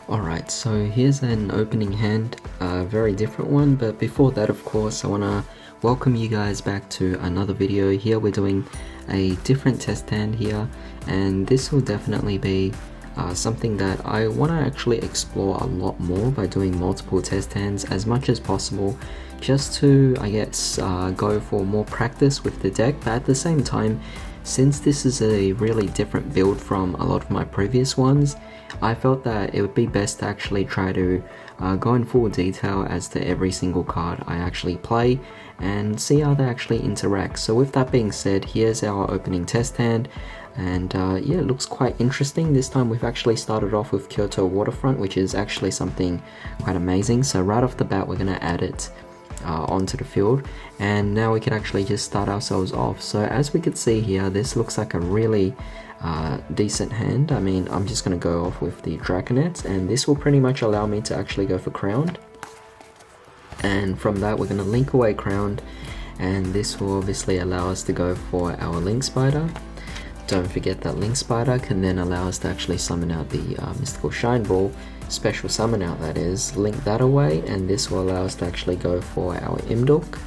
Alright, so here's an opening hand, a very different one, but before that, of course, I want to welcome you guys back to another video. Here we're doing a different test hand here, and this will definitely be something that I want to actually explore a lot more by doing multiple test hands as much as possible, just to, I guess, go for more practice with the deck, but at the same time, since this is a really different build from a lot of my previous ones, I felt that it would be best to actually try to go in full detail as to every single card I actually play and see how they actually interact. So with that being said, here's our opening test hand, and yeah, it looks quite interesting. This time we've actually started off with Kyoto Waterfront, which is actually something quite amazing. So right off the bat we're going to add it onto the field, and now we can actually just start ourselves off. So as we could see here, this looks like a really decent hand. I mean, I'm just going to go off with the Draconet, and this will pretty much allow me to actually go for Crowned, and from that we're going to link away Crowned, and this will obviously allow us to go for our Link Spider. Don't forget that Link Spider can then allow us to actually summon out the Mystical Shine Ball, special summon out that is, link that away, and this will allow us to actually go for our Imduk.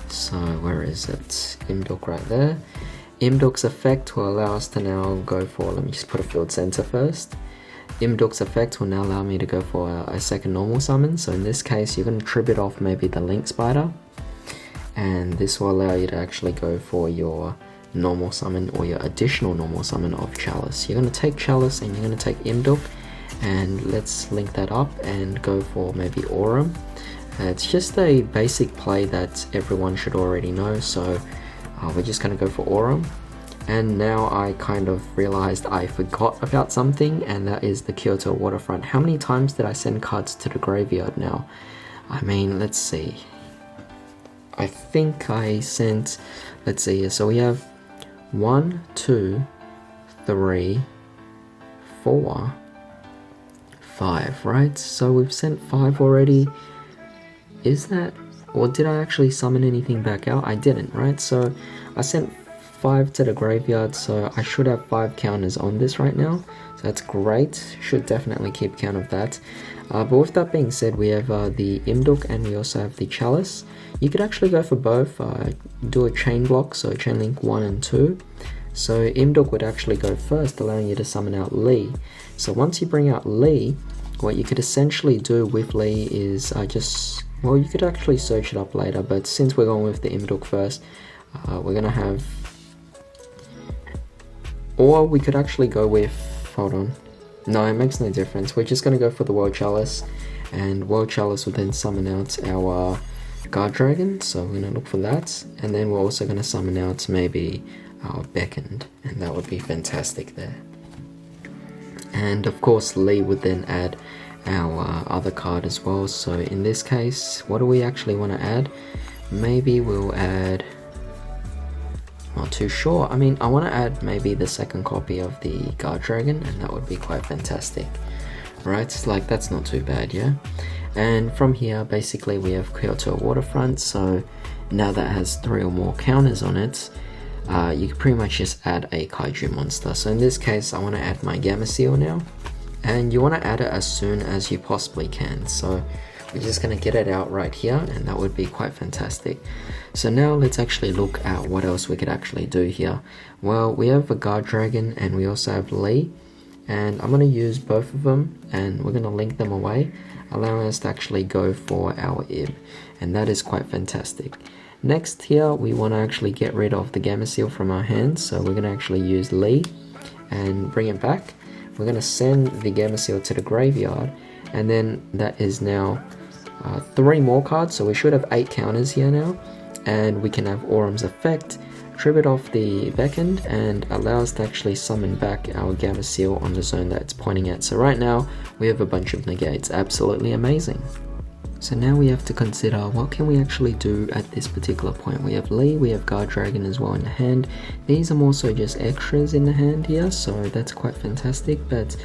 So where is it? Imduk right there. Imduk's effect will allow us to now go for, let me just put a field center first. Imduk's effect will now allow me to go for a second normal summon, so in this case you're going to tribute off maybe the Link Spider, and this will allow you to actually go for your normal summon or your additional normal summon of Chalice. You're going to take Chalice and you're going to take Imduk, and let's link that up and go for maybe Aurum. It's just a basic play that everyone should already know, so we're just going to go for Aurum. And now I kind of realized I forgot about something, and that is the Kyoto Waterfront. How many times did I send cards to the graveyard now? I mean, let's see. I think I sent, let's see here, so we have 1, 2, 3, 4, 5, right? So we've sent 5 already. Is that, or did I actually summon anything back out? I didn't, right? So I sent 5 to the graveyard, so I should have 5 counters on this right now. So that's great, should definitely keep count of that. But with that being said, we have the Imduk and we also have the Chalice. You could actually go for both, do a chain block, so chain link 1 and 2. So Imduk would actually go first, allowing you to summon out Lee. So once you bring out Lee, what you could essentially do with Lee is well, you could actually search it up later, but since we're going with the Imduk first, we're going to have, or we could actually go with, hold on, no, it makes no difference, we're just going to go for the World Chalice, and World Chalice will then summon out our Guard Dragon, so we're going to look for that, and then we're also going to summon out maybe our Beckoned, and that would be fantastic there. And of course Lee would then add our other card as well, so in this case, what do we actually want to add? Maybe we'll add, not too sure, I mean I want to add maybe the second copy of the Guard Dragon, and that would be quite fantastic, right? Like, that's not too bad, yeah? And from here basically we have Kyoto Waterfront, so now that has 3 or more counters on it, you can pretty much just add a Kaiju monster. So in this case I want to add my Gamma Seal now, and you want to add it as soon as you possibly can, so we're just going to get it out right here, and that would be quite fantastic. So now let's actually look at what else we could actually do here. Well, we have a Guard Dragon and we also have Lee, and I'm going to use both of them and we're going to link them away, allowing us to actually go for our Ib, and that is quite fantastic. Next here we want to actually get rid of the Gamma Seal from our hands, so we're going to actually use Lee and bring it back. We're going to send the Gamma Seal to the graveyard, and then that is now 3 more cards, so we should have 8 counters here now, and we can have Aurum's effect, tribute off the Beckoned, and allow us to actually summon back our Gamma Seal on the zone that it's pointing at. So right now we have a bunch of negates, absolutely amazing. So now we have to consider what can we actually do at this particular point. We have Lee, we have Guard Dragon as well in the hand. These are more so just extras in the hand here, so that's quite fantastic, but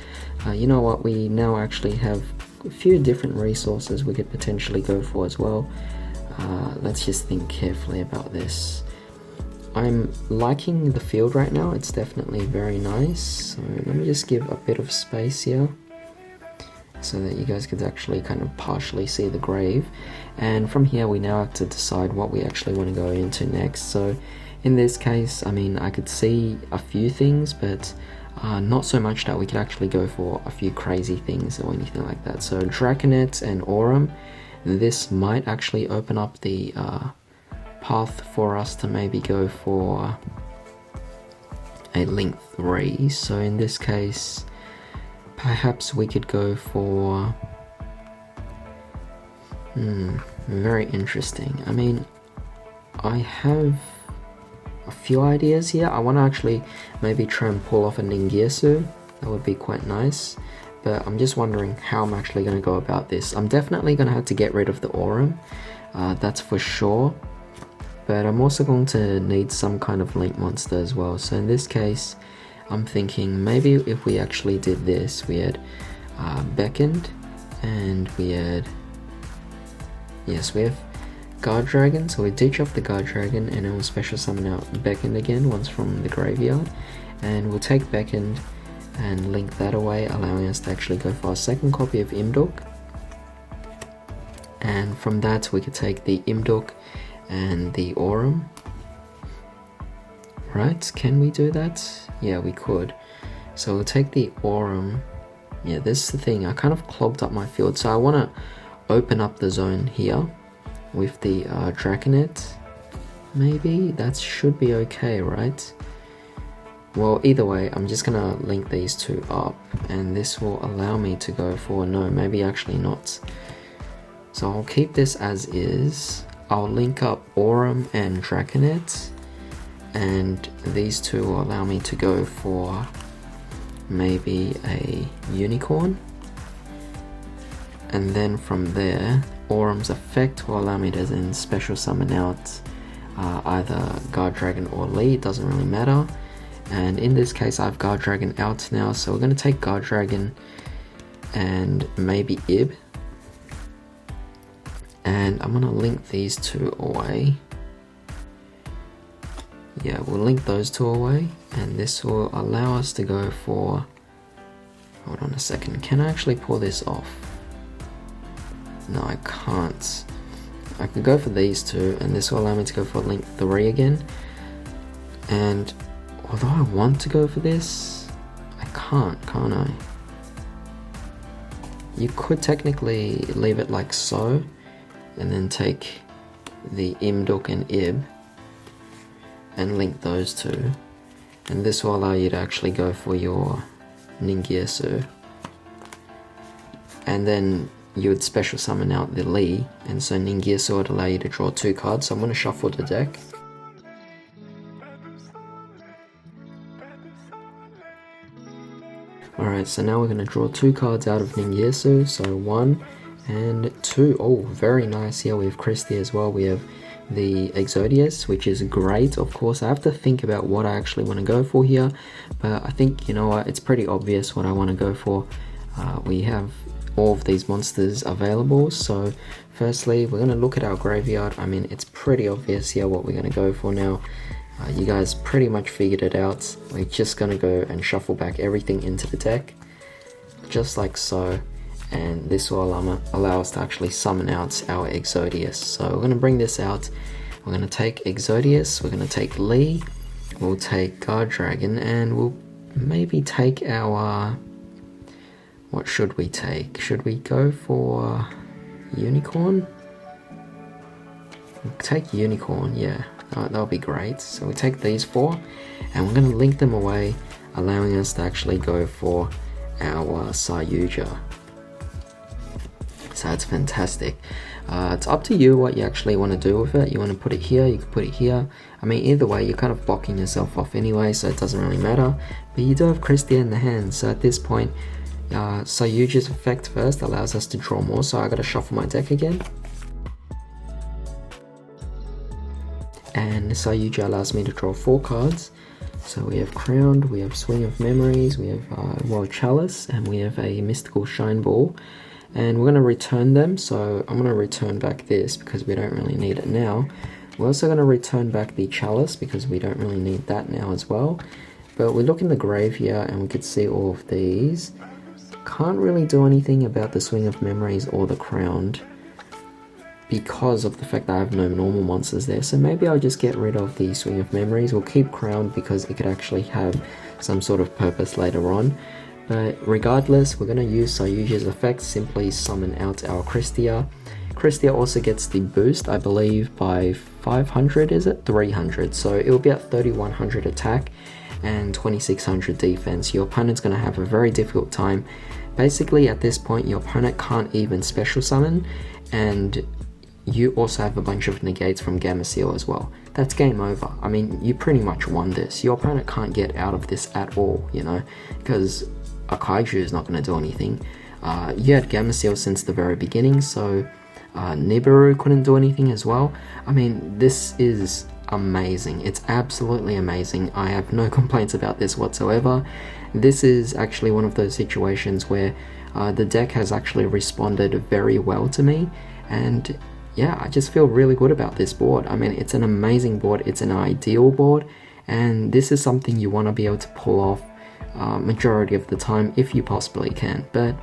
you know what, we now actually have a few different resources we could potentially go for as well. Let's just think carefully about this. I'm liking the field right now, it's definitely very nice, so let me just give a bit of space here. so that you guys could actually kind of partially see the grave. And from here we now have to decide what we actually want to go into next. So in this case, I mean, I could see a few things, but not so much that we could actually go for a few crazy things or anything like that. So Draconet and Aurum, this might actually open up the path for us to maybe go for a link 3. So in this case, perhaps we could go for very interesting. I mean, I have a few ideas here. I want to actually maybe try and pull off a Ningirsu. That would be quite nice, but I'm just wondering how I'm actually going to go about this. I'm definitely going to have to get rid of the Aurum, that's for sure, but I'm also going to need some kind of link monster as well. So in this case, I'm thinking maybe if we actually did this, we had Beckoned, and we had, yes, we have Guard Dragon, so we ditch off the Guard Dragon and then we'll special summon out Beckoned again once from the graveyard, and we'll take Beckoned and link that away, allowing us to actually go for our second copy of Imduk. And from that we could take the Imduk and the Aurum. Right, can we do that? Yeah, we could. So we'll take the Aurum. Yeah, this is the thing, I kind of clogged up my field, so I want to open up the zone here with the Draconet. Maybe that should be okay, right? Well, either way, I'm just gonna link these two up, and this will allow me to go for, no, maybe actually not. So I'll keep this as is. I'll link up Aurum and Draconet, and these two will allow me to go for maybe a Unicorn. And then from there, Aurum's effect will allow me to then special summon out either Guard Dragon or Lee, it doesn't really matter. And in this case I have Guard Dragon out now, so we're going to take Guard Dragon and maybe Ib. And I'm going to link these two away. Yeah, we'll link those two away, and this will allow us to go for, hold on a second, can I actually pull this off? No, I can't. I could go for these two, and this will allow me to go for link 3 again. And although I want to go for this, I can't I? You could technically leave it like so, and then take the Imduk and Ib and link those two, and this will allow you to actually go for your Ningirsu, and then you would special summon out the Lee, and so Ningirsu would allow you to draw 2 cards. So I'm going to shuffle the deck. Alright, so now we're going to draw 2 cards out of Ningirsu, so 1 and 2. Oh, very nice. Here we have Christie as well. We have the Exodius, which is great. Of course, I have to think about what I actually want to go for here, but I think, you know what, it's pretty obvious what I want to go for. We have all of these monsters available, so firstly we're going to look at our graveyard. I mean, it's pretty obvious here what we're going to go for now. You guys pretty much figured it out. We're just going to go and shuffle back everything into the deck, just like so, and this will allow us to actually summon out our Exodius. So we're going to bring this out, we're going to take Exodius, we're going to take Lee, we'll take Guard Dragon, and we'll maybe take our, what should we take? Should we go for Unicorn? We'll take Unicorn, yeah, that'll be great. So we take these 4, and we're going to link them away, allowing us to actually go for our Yugioh. So that's fantastic. It's up to you what you actually want to do with it. You want to put it here, you can put it here. I mean, either way, you're kind of blocking yourself off anyway, so it doesn't really matter. But you do have Christie in the hand, so at this point, Yugioh's effect first allows us to draw more, so I gotta shuffle my deck again. And Yugioh allows me to draw 4 cards. So we have Crowned, we have Swing of Memories, we have World Chalice, and we have a Mystical Shine Ball. And we're going to return them, so I'm going to return back this because we don't really need it now. We're also going to return back the Chalice because we don't really need that now as well. But we look in the grave here and we could see all of these. can't really do anything about the Swing of Memories or the Crowned because of the fact that I have no normal monsters there. So maybe I'll just get rid of the Swing of Memories. We'll keep Crowned because it could actually have some sort of purpose later on. But regardless, we're going to use Yugioh's effect, simply summon out our Christia. Christia also gets the boost, I believe, by 500, is it? 300. So it will be at 3100 attack and 2600 defense. Your opponent's going to have a very difficult time. Basically, at this point, your opponent can't even special summon, and you also have a bunch of negates from Gamma Seal as well. That's game over. I mean, you pretty much won this. Your opponent can't get out of this at all, you know, because a Kaiju is not going to do anything. You had Gamma Seal since the very beginning, so Nibiru couldn't do anything as well. I mean, this is amazing. It's absolutely amazing. I have no complaints about this whatsoever. This is actually one of those situations where the deck has actually responded very well to me, and yeah, I just feel really good about this board. I mean, it's an amazing board, it's an ideal board, and this is something you want to be able to pull off majority of the time if you possibly can. But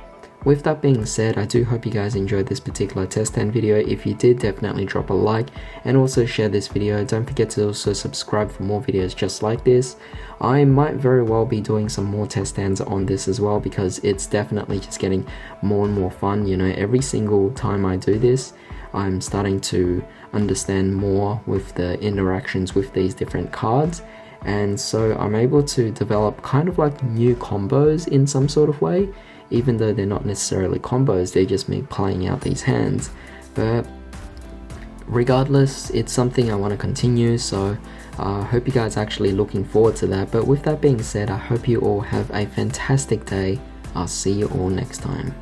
with that being said, I do hope you guys enjoyed this particular test stand video. If you did, definitely drop a like and also share this video. Don't forget to also subscribe for more videos just like this. I might very well be doing some more test stands on this as well, because it's definitely just getting more and more fun. You know, every single time I do this, I'm starting to understand more with the interactions with these different cards, and so I'm able to develop kind of like new combos in some sort of way. Even though they're not necessarily combos, they're just me playing out these hands. But regardless, it's something I want to continue, so I hope you guys are actually looking forward to that. But with that being said, I hope you all have a fantastic day. I'll see you all next time.